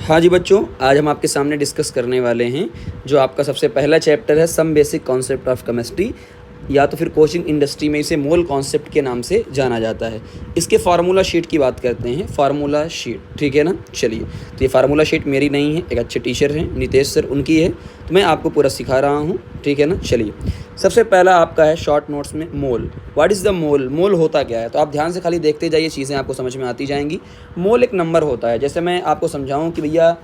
हाँ जी बच्चों, आज हम आपके सामने डिस्कस करने वाले हैं जो आपका सबसे पहला चैप्टर है some basic concept of chemistry, या तो फिर कोचिंग इंडस्ट्री में इसे मोल कॉन्सेप्ट के नाम से जाना जाता है। इसके फार्मूला शीट की बात करते हैं, फार्मूला शीट, ठीक है ना। चलिए, तो ये फार्मूला शीट मेरी नहीं है, एक अच्छे टीचर हैं नितेश सर, उनकी है, तो मैं आपको पूरा सिखा रहा हूँ, ठीक है ना। चलिए, सबसे पहला आपका है शॉर्ट नोट्स में mole. What is the mole? Mole होता क्या है? तो आप ध्यान से खाली देखते जाइए, चीज़ें आपको समझ में आती जाएंगी। मोल एक नंबर होता है। जैसे मैं आपको समझाऊँ कि भैया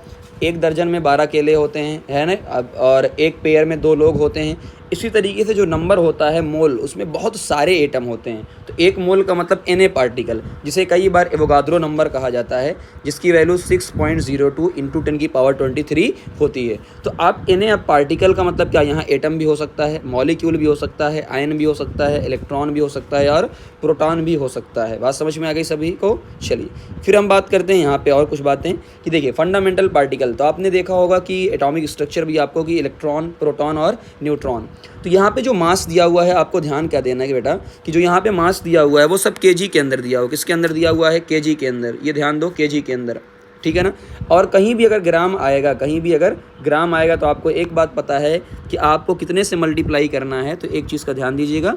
एक दर्जन में 12 केले होते हैं, है ना, और एक पेयर में 2 लोग होते हैं। इसी तरीके से जो नंबर होता है मोल, उसमें बहुत सारे एटम होते हैं। तो एक मोल का मतलब Na पार्टिकल, जिसे कई बार एवोगाद्रो नंबर कहा जाता है, जिसकी वैल्यू 6.02 इंटू 10⁻23 होती है। तो आप Na पार्टिकल का मतलब क्या, यहाँ एटम भी हो सकता है, मॉलिक्यूल भी हो सकता है, आयन भी हो सकता है, इलेक्ट्रॉन भी हो सकता है और प्रोटॉन भी हो सकता है। बात समझ में आ गई सभी को? चलिए, फिर हम बात करते हैं यहाँ पे और कुछ बातें कि देखिए फंडामेंटल पार्टिकल, तो आपने देखा होगा कि एटॉमिक स्ट्रक्चर भी आपको कि इलेक्ट्रॉन, प्रोटॉन और न्यूट्रॉन। तो यहाँ पे जो मास दिया हुआ है, आपको ध्यान क्या देना है कि बेटा कि जो यहाँ पे मास दिया हुआ है वो सब केजी के अंदर दिया हुआ। किसके अंदर दिया हुआ है? केजी के अंदर। ये ध्यान दो, केजी के अंदर, ठीक है ना। और कहीं भी अगर ग्राम आएगा, कहीं भी अगर ग्राम आएगा, तो आपको एक बात पता है कि आपको कितने से मल्टीप्लाई करना है। तो एक चीज़ का ध्यान दीजिएगा,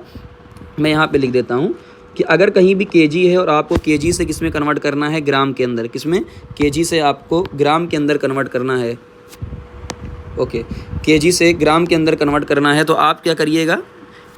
मैं यहाँ पे लिख देता हूँ कि अगर कहीं भी केजी है और आपको केजी से किस में कन्वर्ट करना है? ग्राम के अंदर। किस में? केजी से आपको ग्राम के अंदर कन्वर्ट करना है। ओके, केजी से ग्राम के अंदर कन्वर्ट करना है, तो आप क्या करिएगा,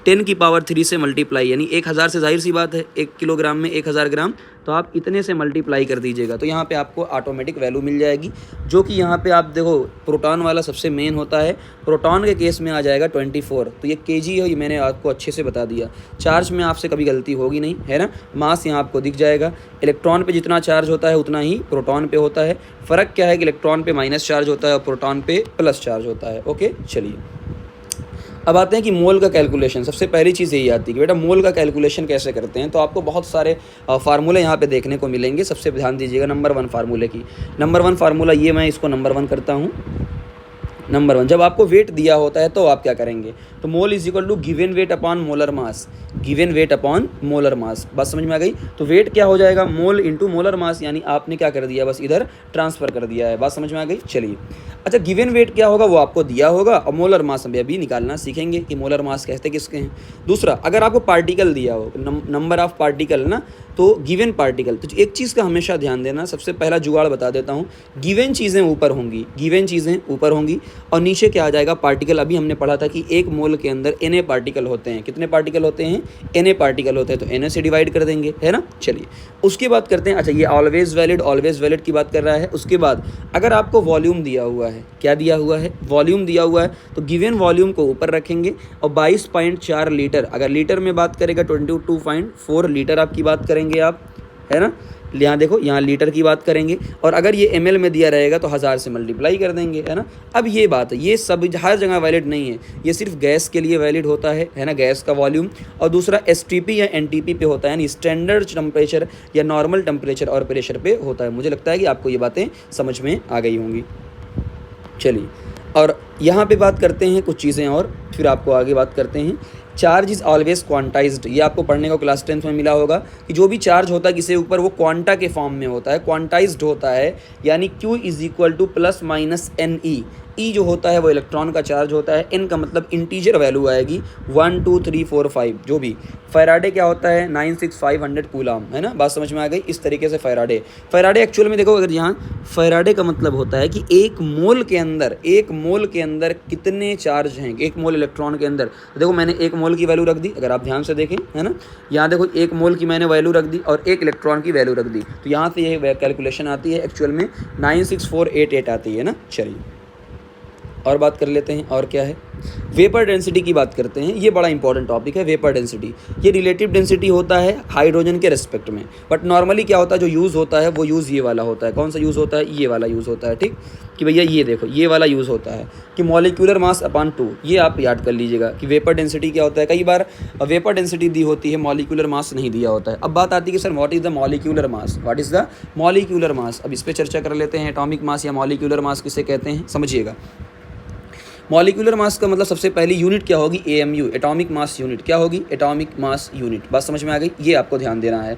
10⁻³ से मल्टीप्लाई, यानी 1000 से, जाहिर सी बात है 1 किलोग्राम में 1000 ग्राम, तो आप इतने से मल्टीप्लाई कर दीजिएगा। तो यहाँ पे आपको ऑटोमेटिक वैल्यू मिल जाएगी, जो कि यहाँ पे आप देखो प्रोटॉन वाला सबसे मेन होता है। प्रोटॉन के केस में आ जाएगा 24। तो ये केजी है, ये मैंने आपको अच्छे से बता दिया। चार्ज में आपसे कभी गलती होगी नहीं, है ना। मास यहाँ आपको दिख जाएगा। इलेक्ट्रॉन पे जितना चार्ज होता है उतना ही प्रोटॉन पे होता है। फ़र्क क्या है कि इलेक्ट्रॉन पे माइनस चार्ज होता है और प्रोटॉन पे प्लस चार्ज होता है। ओके, चलिए अब आते हैं कि मोल का कैलकुलेशन। सबसे पहली चीज़ यही आती है कि बेटा मोल का कैलकुलेशन कैसे करते हैं। तो आपको बहुत सारे फार्मूले यहाँ पे देखने को मिलेंगे। सबसे ध्यान दीजिएगा नंबर 1 फार्मूले की। नंबर 1 फार्मूला ये, मैं इसको नंबर 1 करता हूँ। नंबर 1, जब आपको वेट दिया होता है तो आप क्या करेंगे? तो mole is equal to given weight upon molar mass. Given weight upon molar mass, बात समझ में आ गई। तो वेट क्या हो जाएगा? मोल इंटू मोलर मास, यानी आपने क्या कर दिया, बस इधर ट्रांसफ़र कर दिया है। बात समझ में आ गई। चलिए, अच्छा गिवन वेट क्या होगा वो आपको दिया होगा, और मोलर मास हम अभी निकालना सीखेंगे कि मोलर मास कहते किसके हैं। दूसरा, अगर आपको पार्टिकल दिया हो, नंबर ऑफ पार्टिकल ना, तो गिवन पार्टिकल, तो एक चीज़ का हमेशा ध्यान देना। सबसे पहला जुगाड़ बता देता हूँ, गिवन चीज़ें ऊपर होंगी, गिवन चीज़ें ऊपर होंगी, और नीचे क्या आ जाएगा? पार्टिकल। अभी हमने पढ़ा था कि एक मोल के अंदर Na पार्टिकल होते हैं। कितने पार्टिकल होते हैं? Na पार्टिकल होते हैं, तो Na से डिवाइड कर देंगे, है ना। चलिए, उसके बाद करते हैं, अच्छा ये ऑलवेज वैलिड की बात कर रहा है। उसके बाद अगर आपको वॉल्यूम दिया हुआ है, क्या दिया हुआ है? वॉल्यूम दिया हुआ है, तो गिवन वॉल्यूम को ऊपर रखेंगे, और 22.4 लीटर, अगर लीटर में बात करेगा 22.4 लीटर आपकी बात करेंगे आप, है ना। यहाँ देखो, यहाँ लीटर की बात करेंगे, और अगर ये ml में दिया रहेगा तो 1000 से मल्टीप्लाई कर देंगे, है ना। अब ये बात है, ये सब हर जगह वैलिड नहीं है, ये सिर्फ गैस के लिए वैलिड होता है ना, गैस का वॉल्यूम। और दूसरा STP या NTP पे होता है, यानी स्टैंडर्ड टेम्परेचर या नॉर्मल टेम्परेचर और प्रेशर पे होता है। मुझे लगता है कि आपको ये बातें समझ में आ गई होंगी। चलिए, और यहाँ पे बात करते हैं कुछ चीज़ें और, फिर आपको आगे बात करते हैं। चार्ज इज़ ऑलवेज क्वांटाइज्ड, ये आपको पढ़ने को क्लास 10th में मिला होगा कि जो भी चार्ज होता है किसी ऊपर, वो क्वांटा के फॉर्म में होता है, क्वांटाइज्ड होता है, यानी Q is equal two plus minus NE। ई जो होता है वो इलेक्ट्रॉन का चार्ज होता है, एन का मतलब इंटीजर वैल्यू आएगी 1 2 3 4 5 जो भी। फैराडे क्या होता है? 96500 कूलाम, है ना। बात समझ में आ गई। इस तरीके से फैराडे एक्चुअल में देखो, अगर यहाँ फैराडे का मतलब होता है कि एक मोल के अंदर कितने चार्ज हैं, एक मोल इलेक्ट्रॉन के अंदर। तो देखो मैंने 1 मोल की वैल्यू रख दी, अगर आप ध्यान से देखें, है ना। यहाँ देखो 1 मोल की मैंने वैल्यू रख दी और 1 इलेक्ट्रॉन की वैल्यू रख दी, तो यहाँ से ये कैलकुलेशन आती है, एक्चुअल में 96488 आती है ना। चलिए, और बात कर लेते हैं, और क्या है? वेपर डेंसिटी की बात करते हैं। ये बड़ा इंपॉर्टेंट टॉपिक है, वेपर डेंसिटी। ये रिलेटिव डेंसिटी होता है हाइड्रोजन के रिस्पेक्ट में, बट नॉर्मली क्या होता है, जो यूज़ होता है वो यूज़ ये वाला होता है। कौन सा यूज़ होता है? ये वाला यूज़ होता है, ठीक। कि भैया ये देखो, ये वाला यूज़ होता है कि मॉलिक्यूलर मास अपॉन 2। ये आप याद कर लीजिएगा कि वेपर डेंसिटी क्या होता है। कई बार वेपर डेंसिटी दी होती है, मॉलिक्यूलर मास नहीं दिया होता है। अब बात आती है कि sir what is the molecular mass, what is the molecular mass. अब इस पर चर्चा कर लेते हैं। एटॉमिक मास या मॉलिक्यूलर मास किसे कहते हैं, समझिएगा। मॉलिक्यूलर मास का मतलब सबसे पहली यूनिट क्या होगी? AMU, atomic mass unit. क्या होगी? Atomic mass unit. बात समझ में आ गई। ये आपको ध्यान देना है।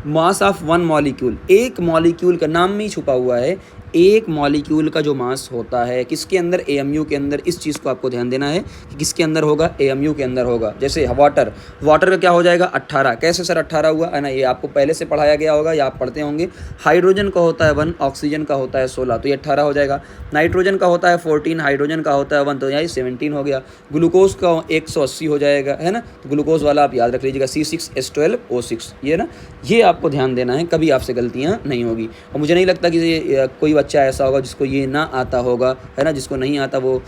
मास ऑफ वन मॉलिक्यूल, एक मॉलिक्यूल का नाम में ही छुपा हुआ है एक मॉलिक्यूल का जो मास होता है किसके अंदर, AMU के अंदर, इस चीज़ को आपको ध्यान देना है कि किसके अंदर होगा, AMU के अंदर होगा। जैसे वाटर का क्या हो जाएगा 18, कैसे सर 18 हुआ है ना, ये आपको पहले से पढ़ाया गया होगा या आप पढ़ते होंगे। हाइड्रोजन का होता है 1, ऑक्सीजन का होता है 16, तो ये 18 हो जाएगा। नाइट्रोजन का होता है 14, हाइड्रोजन का होता है 1, तो यहाँ 17 हो गया। ग्लूकोज का 180 हो जाएगा, है ना, तो ग्लूकोज वाला आप याद रख लीजिएगा C6H12O6, ये ना, ये आपको ध्यान देना है, कभी आपसे गलतियाँ नहीं होगी। और मुझे नहीं लगता कि कोई बच्चा ऐसा होगा जिसको ये ना आता होगा, है ना, जिसको नहीं आता वो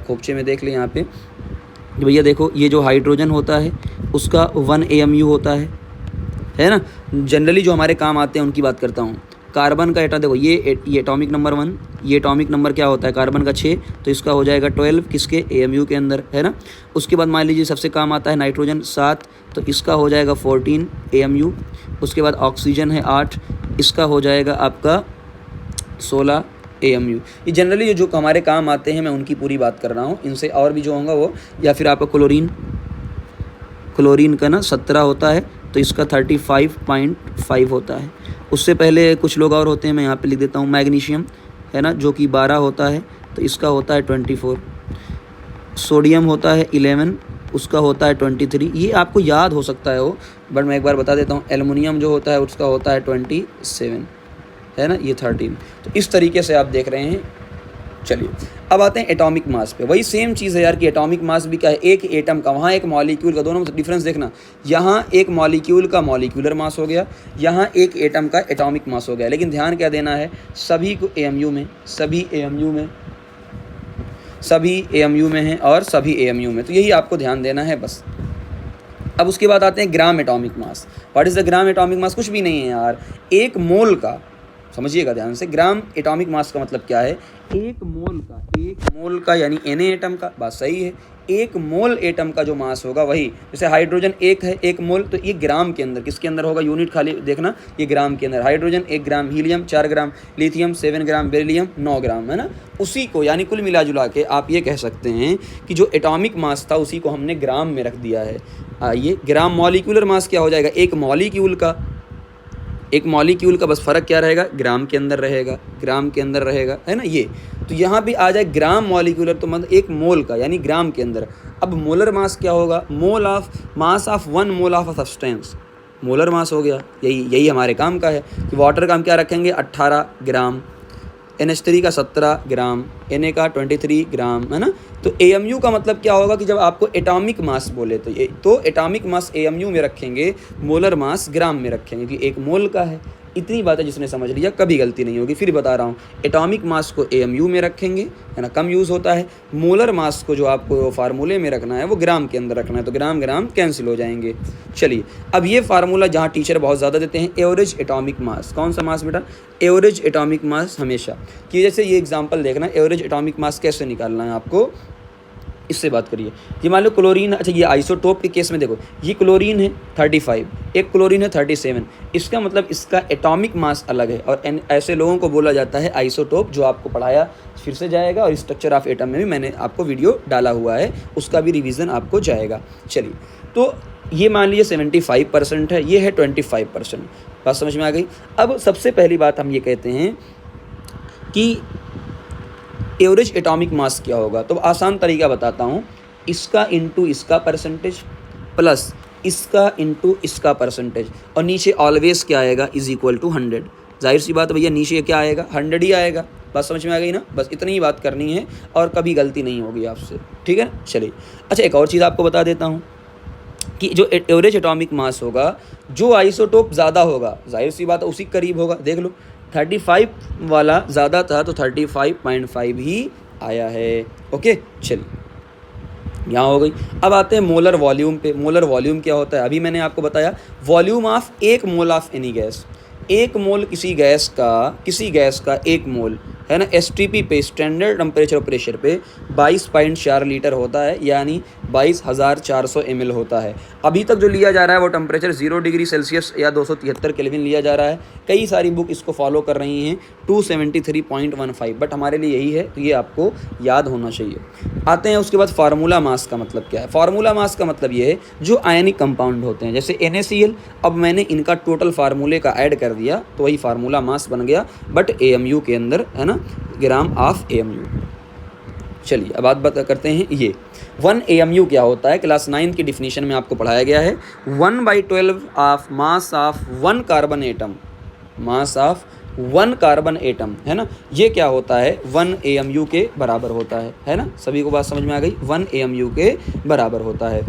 खोपचे में देख ले यहाँ पे कि भैया देखो ये जो हाइड्रोजन होता है उसका 1 AMU होता है ना। जनरली जो हमारे काम आते हैं उनकी बात करता हूँ। कार्बन का एटम देखो, ये एटॉमिक नंबर 1, ये एटॉमिक नंबर क्या होता है कार्बन का 6, तो इसका हो जाएगा 12 किसके, AMU के अंदर, है ना। उसके बाद मान लीजिए सबसे काम आता है नाइट्रोजन 7, तो इसका हो जाएगा 14 AMU। उसके बाद ऑक्सीजन है 8, इसका हो जाएगा आपका 16 AMU। ये जनरली जो हमारे काम आते हैं मैं उनकी पूरी बात कर रहा हूँ, इनसे और भी जो होंगे वो, या फिर आपका क्लोरीन का ना 17 होता है, तो इसका 35.5 होता है। उससे पहले कुछ लोग और होते हैं, मैं यहाँ पे लिख देता हूँ। मैग्नीशियम है ना, जो कि 12 होता है, तो इसका होता है 24। सोडियम होता है 11, उसका होता है 23। ये आपको याद हो सकता है वो, बट मैं एक बार बता देता हूँ। एल्युमिनियम जो होता है उसका होता है 27, है ना, ये 13। तो इस तरीके से आप देख रहे हैं। चलिए अब आते हैं एटॉमिक मास पे। वही सेम चीज़ है यार कि एटॉमिक मास भी क्या है, एक एटम का, वहाँ एक मॉलिक्यूल का, दोनों में डिफरेंस देखना। यहाँ एक मॉलिक्यूल का मॉलिक्यूलर मास हो गया, यहाँ एक एटम का एटॉमिक मास हो गया। लेकिन ध्यान क्या देना है, सभी को AMU में, सभी AMU में है और सभी AMU में, तो यही आपको ध्यान देना है बस। अब उसके बाद आते हैं gram atomic mass. What is the gram atomic mass? कुछ भी नहीं है यार, एक मोल का, समझिएगा ध्यान से, ग्राम एटॉमिक मास का मतलब क्या है, एक मोल का यानी Na एटम का, बात सही है, एक मोल एटम का जो मास होगा वही। जैसे हाइड्रोजन 1 है 1 मोल, तो ये ग्राम के अंदर, किसके अंदर होगा, यूनिट खाली देखना, ये ग्राम के अंदर। हाइड्रोजन 1 ग्राम, हीलियम 4 ग्राम, लिथियम 7 ग्राम, बेरिलियम 9 ग्राम, है ना। उसी को यानी कुल मिला जुला के आप ये कह सकते हैं कि जो एटॉमिक मास था उसी को हमने ग्राम में रख दिया है। आइए, ग्राम मॉलिक्यूलर मास क्या हो जाएगा, एक मॉलिक्यूल का बस फ़र्क क्या रहेगा, ग्राम के अंदर रहेगा, है ना। ये तो यहाँ भी आ जाए ग्राम मॉलिक्यूलर, तो मतलब एक मोल का यानी ग्राम के अंदर। अब मोलर मास क्या होगा, mass of 1 mole of a substance, molar mass हो गया। यही हमारे काम का है कि वाटर का हम क्या रखेंगे 18 ग्राम, NH3 का 17 ग्राम, Na का 23 ग्राम, है ना। तो AMU का मतलब क्या होगा कि जब आपको एटॉमिक मास बोले तो एटॉमिक मास AMU में रखेंगे, मोलर मास ग्राम में रखेंगे, कि एक मोल का है। इतनी बात है, जिसने समझ लिया कभी गलती नहीं होगी। फिर बता रहा हूँ, एटॉमिक मास को AMU में रखेंगे, है ना, कम यूज़ होता है। मोलर मास को जो आपको फार्मूले में रखना है वो ग्राम के अंदर रखना है, तो ग्राम कैंसिल हो जाएंगे। चलिए अब ये फार्मूला जहाँ टीचर बहुत ज़्यादा देते हैं, एवरेज एटॉमिक मास, कौन सा मास बेटा, एवरेज एटॉमिक मास हमेशा, कि जैसे ये एग्जाम्पल देखना, एवरेज एटॉमिक मास कैसे निकालना है आपको, इससे बात करिए। ये मान लो क्लोरीन, अच्छा ये आइसोटोप के केस में देखो, ये क्लोरीन है 35, एक क्लोरीन है 37, इसका मतलब इसका एटॉमिक मास अलग है। और ऐसे लोगों को बोला जाता है आइसोटोप, जो आपको पढ़ाया फिर से जाएगा, और स्ट्रक्चर ऑफ एटम में भी मैंने आपको वीडियो डाला हुआ है, उसका भी रिवीजन आपको जाएगा। चलिए, तो ये मान लीजिए 75% है, ये है 25%। बात समझ में आ गई। अब सबसे पहली बात हम ये कहते हैं कि एवरेज एटॉमिक मास क्या होगा, तो आसान तरीका बताता हूँ, इसका इंटू इसका परसेंटेज प्लस इसका इंटू इसका परसेंटेज, और नीचे ऑलवेज क्या आएगा, इज इक्वल टू 100। जाहिर सी बात भैया, नीचे क्या आएगा, 100 ही आएगा। बात समझ में आ गई ना, बस इतनी ही बात करनी है और कभी गलती नहीं होगी आपसे, ठीक है। चलिए, अच्छा एक और चीज़ आपको बता देता हूँ कि जो एवरेज एटॉमिक मास होगा, जो आइसोटोप ज़्यादा होगा, जाहिर सी बात उसी करीब होगा। देख लो 35 वाला ज़्यादा था तो 35.5 ही आया है। ओके, चलिए यहाँ हो गई। अब आते हैं मोलर वॉल्यूम पे। मोलर वॉल्यूम क्या होता है, अभी मैंने आपको बताया, वॉल्यूम ऑफ एक मोल ऑफ एनी गैस, एक मोल किसी गैस का एक मोल, है ना, STP पे, स्टैंडर्ड टेम्परेचर प्रेशर पे 22.4 लीटर होता है, यानी 22,400 ml होता है। अभी तक जो लिया जा रहा है वो टेम्परेचर 0 डिग्री सेल्सियस या 273 केल्विन लिया जा रहा है। कई सारी बुक इसको फॉलो कर रही हैं 273.15, बट हमारे लिए यही है, तो ये आपको याद होना चाहिए। आते हैं उसके बाद फार्मूला मास का मतलब क्या है। फार्मूला मास का मतलब ये है जो आयनिक कंपाउंड होते हैं, जैसे NaCl, अब मैंने इनका टोटल फार्मूले का ऐड कर दिया तो वही फार्मूला मास बन गया, बट AMU के अंदर, है ना, ग्राम ऑफ AMU। चलिए अब बात करते हैं ये 1 AMU क्या होता है। क्लास 9 की डिफिनीशन में आपको पढ़ाया गया है 1/12 of mass of 1 carbon atom, mass of 1 carbon atom, है ना, ये क्या होता है 1 AMU के बराबर होता है ना। सभी को बात समझ में आ गई, 1 AMU के बराबर होता है।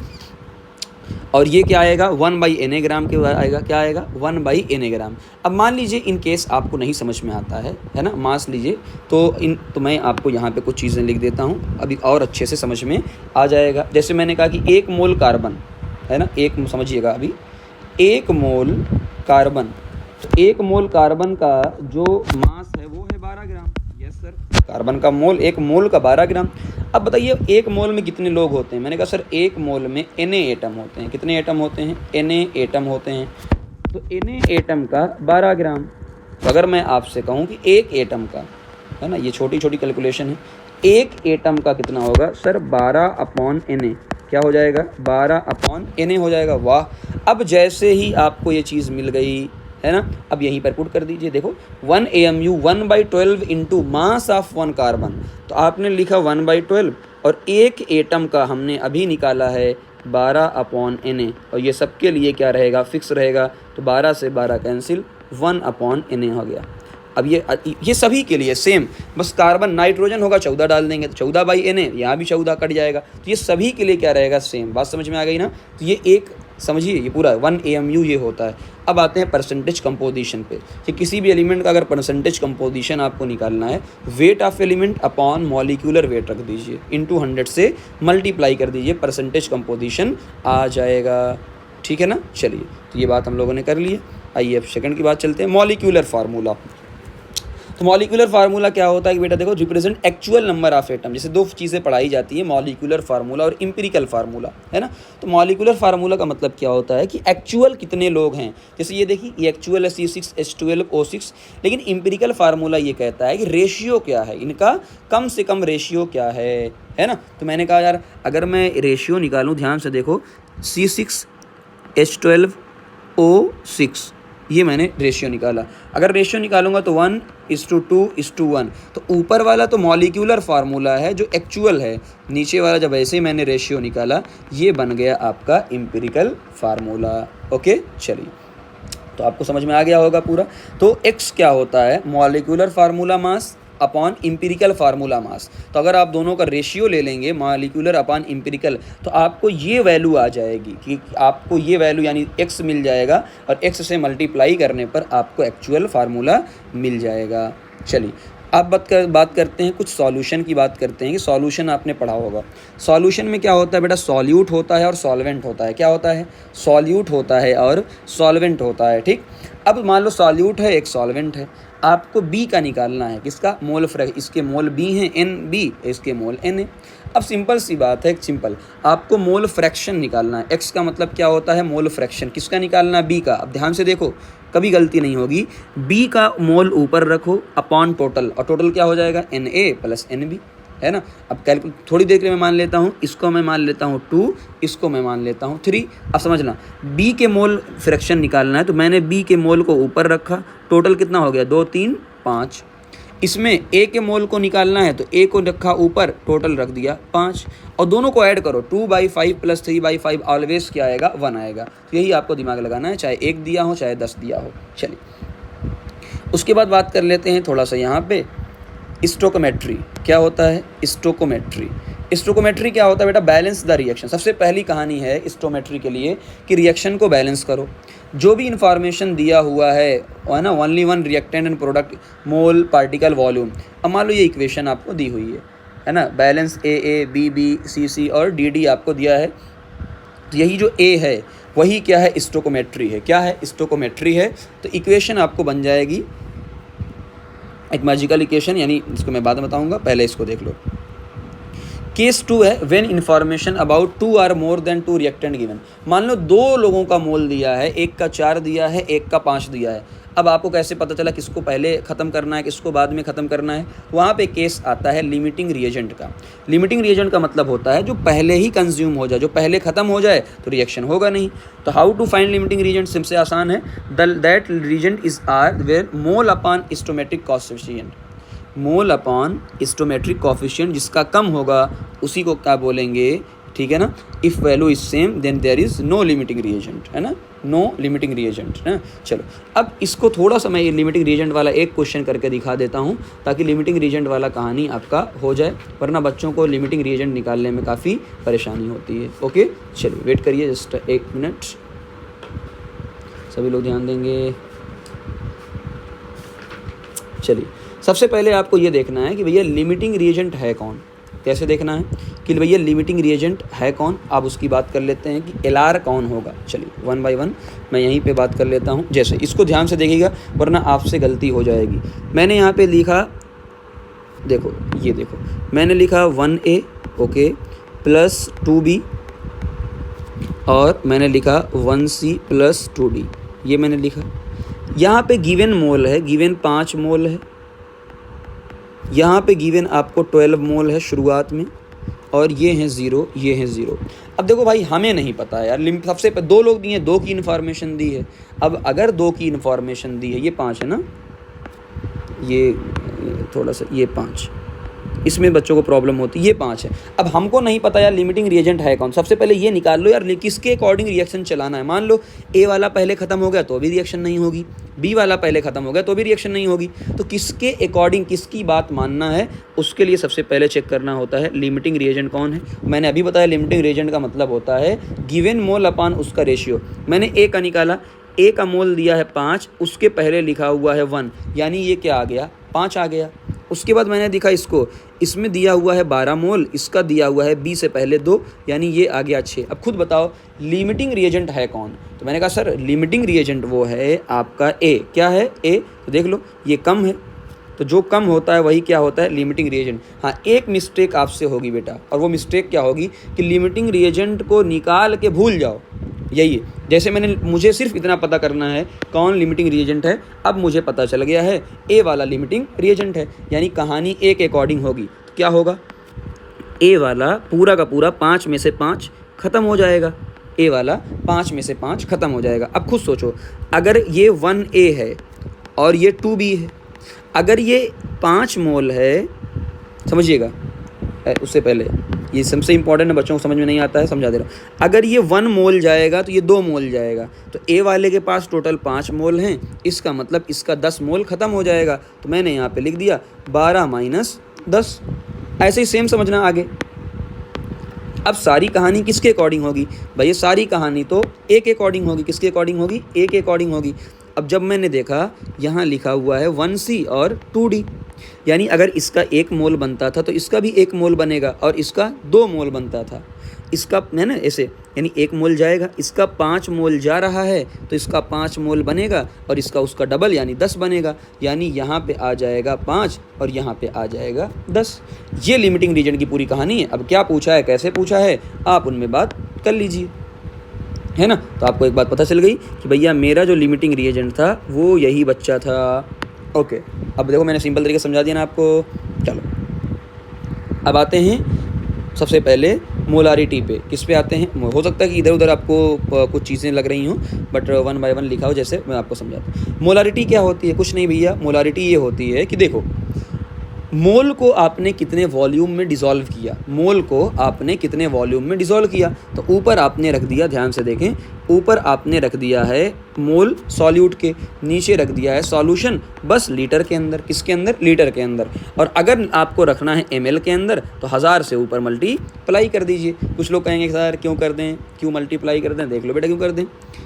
और ये क्या आएगा 1/Na ग्राम के आएगा, क्या आएगा 1/Na ग्राम। अब मान लीजिए इन केस आपको नहीं समझ में आता है ना, मास लीजिए, तो मैं आपको यहाँ पे कुछ चीज़ें लिख देता हूँ, अभी और अच्छे से समझ में आ जाएगा। जैसे मैंने कहा कि 1 मोल कार्बन, है ना, एक समझिएगा अभी 1 मोल कार्बन, तो 1 मोल कार्बन का जो मास है वो है 12 ग्राम। यस सर, कार्बन का मोल, 1 मोल का 12 ग्राम। अब बताइए 1 मोल में कितने लोग होते हैं। मैंने कहा सर 1 मोल में Na एटम होते हैं। कितने एटम होते हैं, Na एटम होते हैं, तो Na एटम का 12 ग्राम। तो अगर मैं आपसे कहूँ कि 1 एटम का, है ना, ये छोटी छोटी कैलकुलेशन है, 1 एटम का कितना होगा सर 12/Na, क्या हो जाएगा 12/Na हो जाएगा। वाह, अब जैसे ही आपको ये चीज़ मिल गई, है ना, अब यहीं पर पुट कर दीजिए। देखो 1 AMU 1/12 into mass of 1 carbon, तो आपने लिखा 1/12 और 1 एटम का हमने अभी निकाला है 12/Na, और ये सबके लिए क्या रहेगा, फिक्स रहेगा, तो 12 से 12 कैंसिल, 1/Na हो गया। अब ये सभी के लिए सेम, बस कार्बन नाइट्रोजन होगा 14 डाल देंगे तो 14/Na, यहाँ भी 14 कट जाएगा, तो ये सभी के लिए क्या रहेगा सेम। बात समझ में आ गई ना। तो ये एक समझिए, ये पूरा 1 AMU ये होता है। अब आते हैं परसेंटेज कंपोजिशन पे, कि किसी भी एलिमेंट का अगर परसेंटेज कंपोजिशन आपको निकालना है, weight of element upon molecular weight रख दीजिए, इनटू 100 से मल्टीप्लाई कर दीजिए, परसेंटेज कंपोजिशन आ जाएगा। ठीक है ना। चलिए, तो ये बात हम लोगों ने कर ली है। आइए अब सेकंड की बात चलते हैं, मॉलिक्यूलर फार्मूला। तो मॉलिक्यूलर फार्मूला क्या होता है कि बेटा देखो, represent actual number of atom. जैसे दो चीज़ें पढ़ाई जाती है, मॉलिक्यूलर फार्मूला और एम्पिरिकल फार्मूला, है ना। तो मॉलिक्यूलर फार्मूला का मतलब क्या होता है कि एक्चुअल कितने लोग हैं। जैसे ये देखिए, ये एक्चुअल है C6H12O6, लेकिन एम्पिरिकल फार्मूला ये कहता है कि रेशियो क्या है इनका, कम से कम रेशियो क्या है ना। तो मैंने कहा यार अगर मैं रेशियो निकालूँ, ध्यान से देखो, C6H12O6, ये मैंने रेशियो निकाला। अगर रेशियो निकालूंगा तो 1:2:1, तो ऊपर वाला तो मॉलिक्यूलर फार्मूला है जो एक्चुअल है, नीचे वाला जब ऐसे ही मैंने रेशियो निकाला ये बन गया आपका एम्पिरिकल फार्मूला। ओके, चलिए, तो आपको समझ में आ गया होगा पूरा। तो x क्या होता है, molecular formula mass upon empirical formula mass. तो अगर आप दोनों का रेशियो ले लेंगे, मॉलिक्यूलर अपॉन एम्पिरिकल, तो आपको ये वैल्यू आ जाएगी कि आपको ये वैल्यू यानी x मिल जाएगा, और x से मल्टीप्लाई करने पर आपको एक्चुअल फार्मूला मिल जाएगा। चलिए, अब बात करते हैं कुछ सॉल्यूशन की, बात करते हैं कि सॉल्यूशन आपने पढ़ा होगा। सॉल्यूशन में क्या होता है बेटा, सॉल्यूट होता है और सॉल्वेंट होता है। क्या होता है, सॉल्यूट होता है और सॉल्वेंट होता है। ठीक, अब मान लो सॉल्यूट है, एक सॉल्वेंट है, आपको B का निकालना है, किसका, मोल फ्रैक्शन। इसके मोल B हैं NB, इसके मोल Na। अब सिंपल सी बात है, सिंपल, आपको मोल फ्रैक्शन निकालना है। X का मतलब क्या होता है, मोल फ्रैक्शन। किसका निकालना है, B का। अब ध्यान से देखो, कभी गलती नहीं होगी, B का मोल ऊपर रखो अपॉन टोटल, और टोटल क्या हो जाएगा Na प्लस NB, है ना। अब थोड़ी देर के लिए मैं मान लेता हूँ, इसको मैं मान लेता हूँ 2, इसको मैं मान लेता हूँ 3। अब समझना, B के मोल फ्रैक्शन निकालना है, तो मैंने B के मोल को ऊपर रखा, टोटल कितना हो गया 2 3 5। इसमें A के मोल को निकालना है, तो A को रखा ऊपर, टोटल रख दिया 5, और दोनों को ऐड करो, 2/5 प्लस 3/5 ऑलवेज क्या आएगा, 1 आएगा। तो यही आपको दिमाग लगाना है, चाहे 1 दिया हो चाहे 10 दिया हो। चलिए, उसके बाद बात कर लेते हैं थोड़ा सा यहाँ पे स्टोकोमेट्री। क्या होता है स्टोकोमेट्री। स्टोकोमेट्री क्या होता है बेटा, बैलेंस द रिएक्शन। सबसे पहली कहानी है स्टोकोमेट्री के लिए कि रिएक्शन को बैलेंस करो। जो भी इंफॉर्मेशन दिया हुआ है ना, only one reactant and product, mole, particle, volume. अब मान लो ये इक्वेशन आपको दी हुई है ना, बैलेंस AA BB CC और DD आपको दिया है। तो यही जो A है वही क्या है, स्टोकोमेट्री है। क्या है, स्टोकोमेट्री है। तो इक्वेशन आपको बन जाएगी एक मैजिकल इक्वेशन, यानी इसको मैं बाद में बताऊंगा, पहले इसको देख लो। केस 2 है when information about 2 or more than 2 reactant given. मान लो 2 लोगों का मोल दिया है, एक का 4 दिया है, एक का 5 दिया है। अब आपको कैसे पता चला किसको पहले ख़त्म करना है, किसको बाद में ख़त्म करना है? वहाँ पे केस आता है लिमिटिंग रिएजेंट का। लिमिटिंग रिएजेंट का मतलब होता है जो पहले ही कंज्यूम हो जाए, जो पहले ख़त्म हो जाए तो रिएक्शन होगा नहीं। तो how to find limiting reagent? सबसे आसान है, that reagent is are where mole upon stoichiometric coefficient. Mole upon stoichiometric coefficient जिसका कम होगा उसी को क्या बोलेंगे, ठीक है ना? If value is same then there is no limiting reagent, है ना? नो लिमिटिंग रिएजेंट है। चलो अब इसको थोड़ा सा मैं ये लिमिटिंग रिएजेंट वाला एक क्वेश्चन करके दिखा देता हूँ ताकि लिमिटिंग रिएजेंट वाला कहानी आपका हो जाए, वरना बच्चों को लिमिटिंग रिएजेंट निकालने में काफ़ी परेशानी होती है। ओके चलिए वेट करिए जस्ट 1 मिनट, सभी लोग ध्यान देंगे। चलिए सबसे पहले आपको ये देखना है कि भैया लिमिटिंग रिएजेंट है कौन। कैसे देखना है कि भैया लिमिटिंग रिएजेंट है कौन? आप उसकी बात कर लेते हैं कि एलआर कौन होगा। चलिए 1 बाय 1 मैं यहीं पे बात कर लेता हूँ। जैसे इसको ध्यान से देखिएगा वरना आपसे गलती हो जाएगी। मैंने यहाँ पे लिखा, देखो ये देखो, मैंने लिखा 1A ओके प्लस 2B और मैंने लिखा 1C प्लस 2D, ये मैंने लिखा। यहाँ पे गिवन मोल है, गिवन 5 मोल है। यहाँ पे गिवन आपको 12 मोल है शुरुआत में, और ये हैं 0, ये हैं 0। अब देखो भाई हमें नहीं पता यार, सबसे 2 लोग दिए, 2 की इन्फॉर्मेशन दी है। अब अगर 2 की इन्फॉर्मेशन दी है, ये 5 है ना, ये थोड़ा सा ये 5, इसमें बच्चों को प्रॉब्लम होती है, ये 5 है। अब हमको नहीं पता यार लिमिटिंग रिएजेंट है कौन। सबसे पहले ये निकाल लो यार किसके अकॉर्डिंग रिएक्शन चलाना है। मान लो ए वाला पहले ख़त्म हो गया तो भी रिएक्शन नहीं होगी, बी वाला पहले ख़त्म हो गया तो भी रिएक्शन नहीं होगी। तो किसके अकॉर्डिंग किसकी बात मानना है, उसके लिए सबसे पहले चेक करना होता है लिमिटिंग रिएजेंट कौन है। मैंने अभी बताया लिमिटिंग रिएजेंट का मतलब होता है गिवन मोल अपॉन उसका रेशियो। मैंने ए का निकाला, ए का मोल दिया है 5, उसके पहले लिखा हुआ है 1, यानी ये क्या आ गया, 5 आ गया। उसके बाद मैंने देखा इसको, इसमें दिया हुआ है 12 मोल, इसका दिया हुआ है बी से पहले 2, यानी ये आ गया 6। अब खुद बताओ लिमिटिंग रिएजेंट है कौन? तो मैंने कहा सर लिमिटिंग रिएजेंट वो है आपका ए। क्या है ए? तो देख लो ये कम है, तो जो कम होता है वही क्या होता है, लिमिटिंग रिएजेंट। हाँ एक मिस्टेक आपसे होगी बेटा, और वो मिस्टेक क्या होगी कि लिमिटिंग रिएजेंट को निकाल के भूल जाओ। यही है, जैसे मुझे सिर्फ इतना पता करना है कौन लिमिटिंग रिएजेंट है। अब मुझे पता चल गया है ए वाला लिमिटिंग रिएजेंट है, यानी कहानी ए के अकॉर्डिंग होगी। तो क्या होगा, ए वाला पूरा का पूरा 5 में से 5 ख़त्म हो जाएगा। ए वाला 5 में से 5 ख़त्म हो जाएगा। अब खुद सोचो, अगर ये 1A है और ये 2B है, अगर ये 5 मोल है, समझिएगा उससे पहले ये सबसे इंपॉर्टेंट है, बच्चों को समझ में नहीं आता है, समझा दे रहा हूँ। अगर ये 1 मोल जाएगा तो ये 2 मोल जाएगा, तो ए वाले के पास टोटल 5 मोल हैं, इसका मतलब इसका 10 मोल ख़त्म हो जाएगा। तो मैंने यहाँ पे लिख दिया 12 माइनस 10। ऐसे ही सेम समझना आगे। अब सारी कहानी किसके अकॉर्डिंग होगी भाई, ये सारी कहानी तो ए के अकॉर्डिंग होगी। किसके अकॉर्डिंग होगी, ए के अकॉर्डिंग होगी। अब जब मैंने देखा यहाँ लिखा हुआ है 1C और 2D, यानी अगर इसका 1 मोल बनता था तो इसका भी 1 मोल बनेगा, और इसका 2 मोल बनता था, इसका है ना ऐसे, यानी 1 मोल जाएगा, इसका 5 मोल जा रहा है तो इसका 5 मोल बनेगा, और इसका उसका डबल यानी 10 बनेगा, यानी यहाँ पे आ जाएगा 5 और यहाँ पे आ जाएगा 10। ये लिमिटिंग रीजन की पूरी कहानी है। अब क्या पूछा है, कैसे पूछा है, आप उनमें बात कर लीजिए, है ना। तो आपको एक बात पता चल गई कि भैया मेरा जो लिमिटिंग रिएजेंट था वो यही बच्चा था। ओके अब देखो मैंने सिंपल तरीके से समझा दिया ना आपको। चलो अब आते हैं सबसे पहले मोलारिटी पे। किस पे आते हैं, हो सकता है कि इधर उधर आपको कुछ चीज़ें लग रही हों, बट 1 बाय 1 लिखा हो, जैसे मैं आपको समझाता हूँ। मोलारिटी क्या होती है, कुछ नहीं भैया, मोलारिटी ये होती है कि देखो मोल को आपने कितने वॉल्यूम में डिज़ोल्व किया, मोल को आपने कितने वॉल्यूम में डिज़ोल्व किया। तो ऊपर आपने रख दिया, ध्यान से देखें, ऊपर आपने रख दिया है मोल सॉल्यूट के, नीचे रख दिया है सॉल्यूशन बस लीटर के अंदर। किसके अंदर, लीटर के अंदर। और अगर आपको रखना है ml के अंदर तो 1000 से ऊपर मल्टीप्लाई कर दीजिए। कुछ लोग कहेंगे सर क्यों कर दें, क्यों मल्टीप्लाई कर दें, देख लो बेटा क्यों कर दें,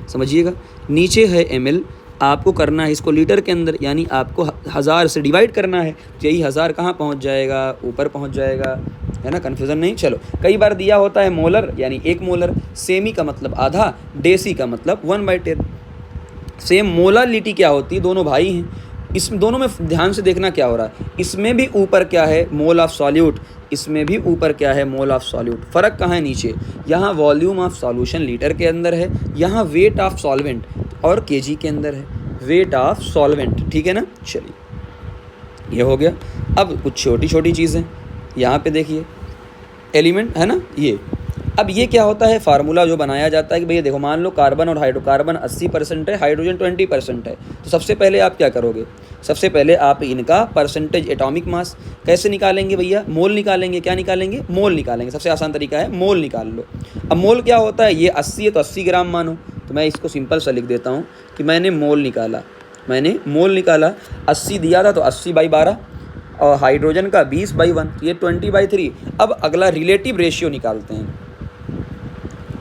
समझिएगा। नीचे है ml, आपको करना है इसको लीटर के अंदर, यानी आपको 1000 से डिवाइड करना है। यही 1000 कहाँ पहुँच जाएगा, ऊपर पहुँच जाएगा, है ना, कन्फ्यूज़न नहीं। चलो कई बार दिया होता है मोलर यानी 1 मोलर, सेमी का मतलब आधा, डेसी का मतलब 1/10। सेम मोलालिटी क्या होती है, दोनों भाई हैं, इसमें दोनों में ध्यान से देखना क्या हो रहा है, इसमें भी ऊपर क्या है, मोल ऑफ सॉल्यूट, इसमें भी ऊपर क्या है, मोल ऑफ सॉल्यूट। फ़र्क कहाँ है नीचे, यहाँ वॉल्यूम ऑफ सॉल्यूशन लीटर के अंदर है, यहाँ वेट ऑफ सॉल्वेंट और केजी के अंदर है, वेट ऑफ सॉल्वेंट, ठीक है ना। चलिए ये हो गया। अब कुछ छोटी छोटी चीज़ें यहाँ पे देखिए, एलिमेंट है ना ये। अब ये क्या होता है, फार्मूला जो बनाया जाता है कि भैया देखो मान लो कार्बन और हाइड्रोकार्बन 80% है, हाइड्रोजन 20% है, तो सबसे पहले आप क्या करोगे, सबसे पहले आप इनका परसेंटेज एटॉमिक मास कैसे निकालेंगे भैया, मोल निकालेंगे। क्या निकालेंगे, मोल निकालेंगे। सबसे आसान तरीका है मोल निकाल लो। अब मोल क्या होता है, ये 80 है तो 80 ग्राम मानो, तो मैं इसको सिंपल सा लिख देता हूँ कि मैंने मोल निकाला, 80 दिया था तो 80/12 और हाइड्रोजन का 20/1, ये 20/3। अब अगला रिलेटिव रेशियो निकालते हैं।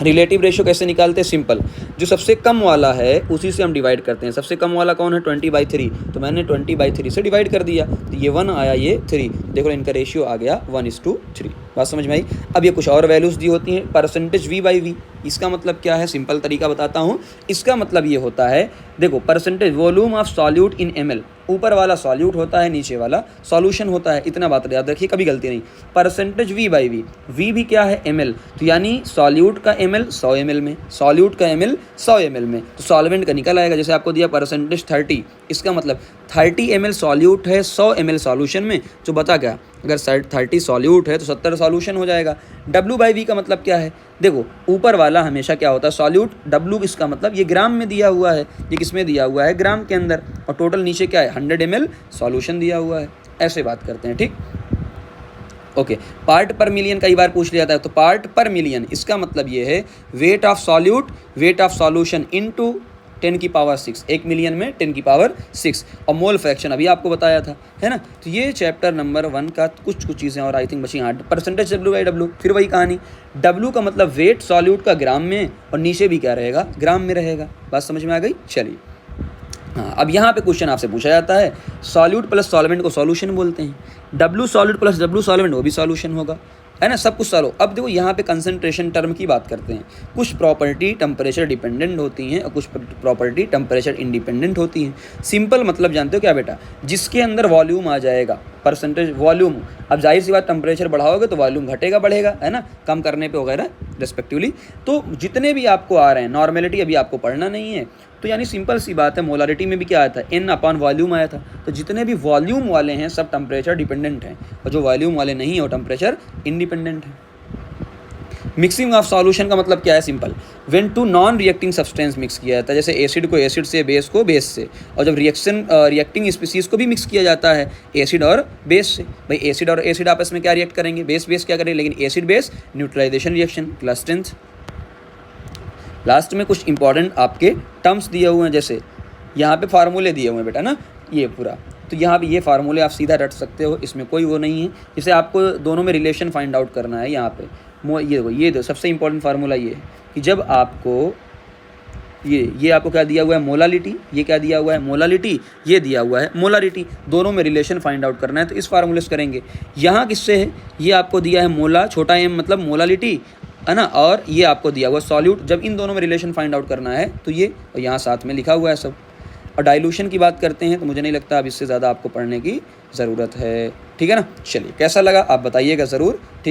रिलेटिव रेशियो कैसे निकालते हैं, सिंपल, जो सबसे कम वाला है उसी से हम डिवाइड करते हैं। सबसे कम वाला कौन है, 20/3, तो मैंने 20/3 से डिवाइड कर दिया, तो ये 1 आया, ये 3, देखो इनका रेशियो आ गया 1:3। बात समझ में आई। अब ये कुछ और वैल्यूज़ दी होती हैं, परसेंटेज V/V, इसका मतलब क्या है, सिंपल तरीका बताता हूँ। इसका मतलब ये होता है, देखो percentage volume of solute in ml, ऊपर वाला सॉल्यूट होता है, नीचे वाला सॉल्यूशन होता है, इतना बात याद रखिए, कभी गलती नहीं। परसेंटेज V/V, V भी क्या है, ml, तो यानी सॉल्यूट का ml 100 ml में, सॉल्यूट का ml 100 ml में, तो सॉल्वेंट का निकल आएगा। जैसे आपको दिया परसेंटेज 30, इसका मतलब 30 ml सॉल्यूट है 100 ml सॉल्यूशन में, जो बता क्या, अगर 30 सॉल्यूट है तो 70 सॉल्यूशन हो जाएगा। W/V का मतलब क्या है, देखो ऊपर वाला हमेशा क्या होता है, सॉल्यूट, W इसका मतलब ये ग्राम में दिया हुआ है, ये किस में दिया हुआ है, ग्राम के अंदर, और टोटल नीचे क्या है, 100 ml सॉल्यूशन दिया हुआ है। ऐसे बात करते हैं, ठीक। ओके, पार्ट पर मिलियन कई बार पूछ लिया था, तो पार्ट पर मिलियन इसका मतलब ये है weight of solute, weight of solution into 10⁻⁶, 1 million में 10⁻⁶, और मोल फ्रैक्शन अभी आपको बताया था, है ना। तो ये चैप्टर नंबर 1 का कुछ चीज़ें और आई थिंक बची। हाँ, परसेंटेज W/W, फिर वही कहानी, W का मतलब वेट सॉल्यूट का ग्राम में, और नीचे भी क्या रहेगा, ग्राम में रहेगा। बात समझ में आ गई। चलिए हाँ, अब यहाँ पे क्वेश्चन आपसे पूछा जाता है, सॉल्यूट प्लस सॉल्वेंट को सॉल्यूशन बोलते हैं, W solute plus W solvent वो भी सॉल्यूशन होगा, है ना, सब कुछ सॉल्व। अब देखो यहाँ पे कंसंट्रेशन टर्म की बात करते हैं, कुछ प्रॉपर्टी टेम्परेचर डिपेंडेंट होती हैं और कुछ प्रॉपर्टी टेम्परेचर इंडिपेंडेंट होती हैं। सिंपल मतलब जानते हो क्या बेटा, जिसके अंदर वॉल्यूम आ जाएगा, परसेंटेज वॉल्यूम, अब जाहिर सी बात टेम्परेचर बढ़ाओगे तो वॉल्यूम घटेगा बढ़ेगा, है ना, कम करने पे वगैरह रेस्पेक्टिवली। तो जितने भी आपको आ रहे हैं, नॉर्मेलिटी अभी आपको पढ़ना नहीं है, तो यानी सिंपल सी बात है, मोलारिटी में भी क्या आया था, N/वॉल्यूम आया था। तो जितने भी वॉल्यूम वाले हैं सब टेम्परेचर डिपेंडेंट हैं, और जो वॉल्यूम वाले नहीं है वो टेम्परेचर इंडिपेंडेंट है। मिक्सिंग ऑफ सॉल्यूशन का मतलब क्या है, simple, when two non reacting substance mix किया जाता है, जैसे एसिड को एसिड से, बेस को बेस से, और जब रिएक्टिंग स्पीसीज को भी मिक्स किया जाता है एसिड और बेस से। भाई एसिड और एसिड आपस में क्या रिएक्ट करेंगे, बेस बेस क्या करेंगे, लेकिन acid base neutralisation reaction. Class 10th last में कुछ इंपॉर्टेंट आपके टर्म्स दिए हुए हैं, जैसे यहाँ पे फार्मूले दिए हुए हैं बेटा ना, ये पूरा, तो यहाँ पे ये फार्मूले आप सीधा रट सकते हो, इसमें कोई वो नहीं है। जैसे आपको दोनों में रिलेशन फाइंड आउट करना है, यहाँ पे ये सबसे इंपॉर्टेंट फार्मूला ये है कि जब आपको ये आपको क्या दिया हुआ है, मोलालिटी, ये क्या दिया हुआ है, मोलालिटी, ये दिया हुआ है मोलारिटी, दोनों में रिलेशन फाइंड आउट करना है, तो इस फार्मूले से करेंगे। यहाँ किससे है, ये आपको दिया है मोला, छोटा m मतलब मोलालिटी, है ना, और ये आपको दिया हुआ सॉल्यूट, जब इन दोनों में रिलेशन फाइंड आउट करना है तो ये, और यहाँ साथ में लिखा हुआ है सब। और डाइल्यूशन की बात करते हैं तो मुझे नहीं लगता अब इससे ज़्यादा आपको पढ़ने की ज़रूरत है, ठीक है ना। चलिए कैसा लगा आप बताइएगा ज़रूर, ठीक।